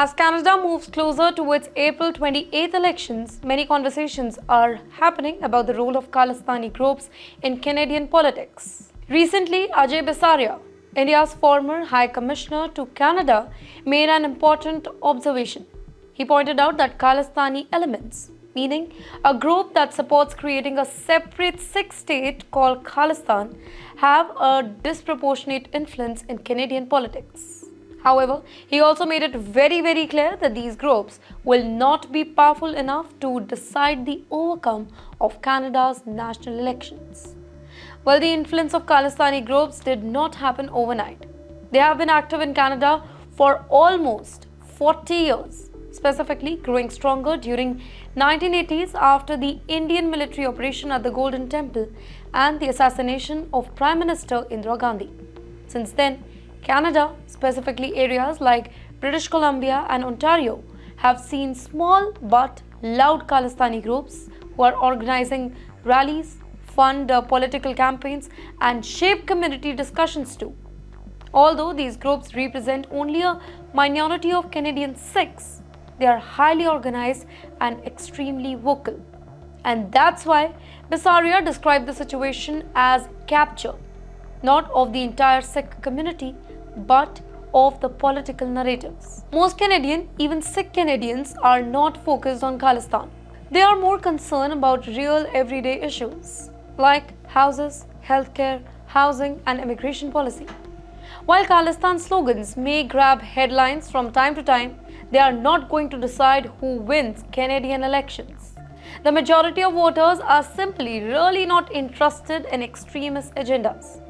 As Canada moves closer to its April 28th elections, many conversations are happening about the role of Khalistani groups in Canadian politics. Recently, Ajay Bisaria, India's former High Commissioner to Canada, made an important observation. He pointed out that Khalistani elements, meaning a group that supports creating a separate Sikh state called Khalistan, have a disproportionate influence in Canadian politics. However, he also made it very clear that these groups will not be powerful enough to decide the outcome of Canada's national elections. Well, the influence of Khalistani groups did not happen overnight. They have been active in Canada for almost 40 years, specifically growing stronger during 1980s after the Indian military operation at the Golden Temple and the assassination of Prime Minister Indira Gandhi. Since then, Canada, specifically areas like British Columbia and Ontario, have seen small but loud Khalistani groups who are organizing rallies, fund political campaigns, and shape community discussions too. Although these groups represent only a minority of Canadian Sikhs, they are highly organized and extremely vocal. And that's why Bisaria described the situation as capture, not of the entire Sikh community, but of the political narratives. Most Canadian, even Sikh Canadians, are not focused on Khalistan. They are more concerned about real everyday issues like houses, healthcare, housing, and immigration policy. While Khalistan slogans may grab headlines from time to time, they are not going to decide who wins Canadian elections. The majority of voters are simply really not interested in extremist agendas.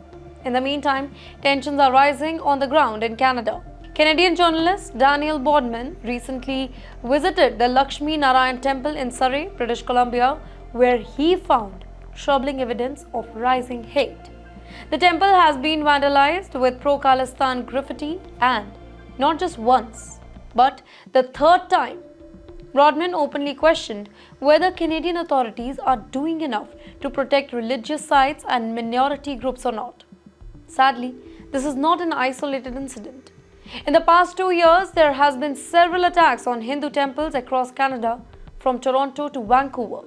In the meantime, tensions are rising on the ground in Canada. Canadian journalist Daniel Bodman recently visited the Lakshmi Narayan Temple in Surrey, British Columbia, where he found troubling evidence of rising hate. The temple has been vandalized with pro-Khalistan graffiti, and not just once, but the third time. Rodman openly questioned whether Canadian authorities are doing enough to protect religious sites and minority groups or not. Sadly, this is not an isolated incident. In the past 2 years, there has been several attacks on Hindu temples across Canada, from Toronto to Vancouver,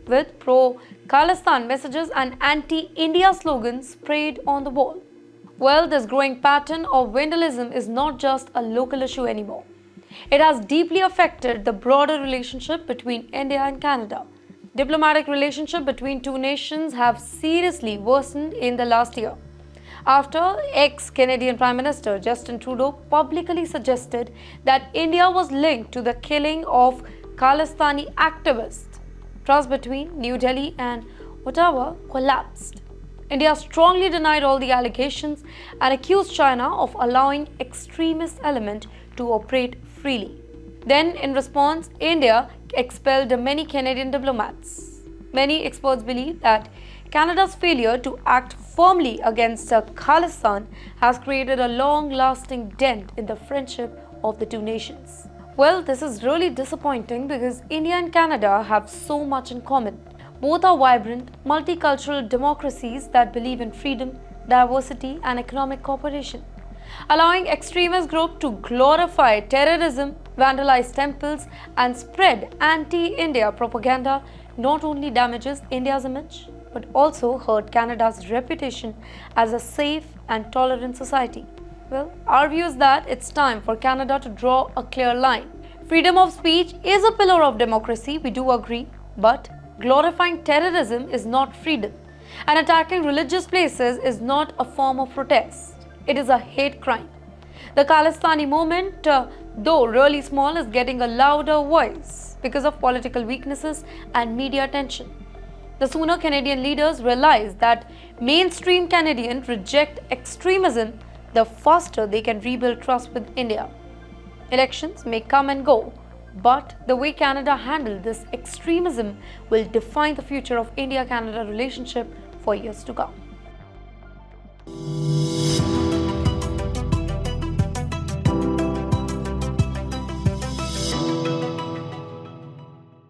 with pro-Khalistan messages and anti-India slogans sprayed on the wall. Well, this growing pattern of vandalism is not just a local issue anymore. It has deeply affected the broader relationship between India and Canada. Diplomatic relations between two nations have seriously worsened in the last year, after ex-Canadian Prime Minister Justin Trudeau publicly suggested that India was linked to the killing of Khalistani activists. Trust between New Delhi and Ottawa collapsed. India strongly denied all the allegations and accused China of allowing extremist elements to operate freely. Then, in response, India expelled many Canadian diplomats. Many experts believe that Canada's failure to act firmly against Khalistan has created a long-lasting dent in the friendship of the two nations. Well, this is really disappointing because India and Canada have so much in common. Both are vibrant, multicultural democracies that believe in freedom, diversity, and economic cooperation. Allowing extremist groups to glorify terrorism, vandalize temples, and spread anti-India propaganda not only damages India's image, but also hurt Canada's reputation as a safe and tolerant society. Well, our view is that it's time for Canada to draw a clear line. Freedom of speech is a pillar of democracy, we do agree, but glorifying terrorism is not freedom, and attacking religious places is not a form of protest. It is a hate crime. The Khalistani movement, though really small, is getting a louder voice because of political weaknesses and media attention. The sooner Canadian leaders realize that mainstream Canadians reject extremism, the faster they can rebuild trust with India. Elections may come and go, but the way Canada handles this extremism will define the future of India-Canada relationship for years to come.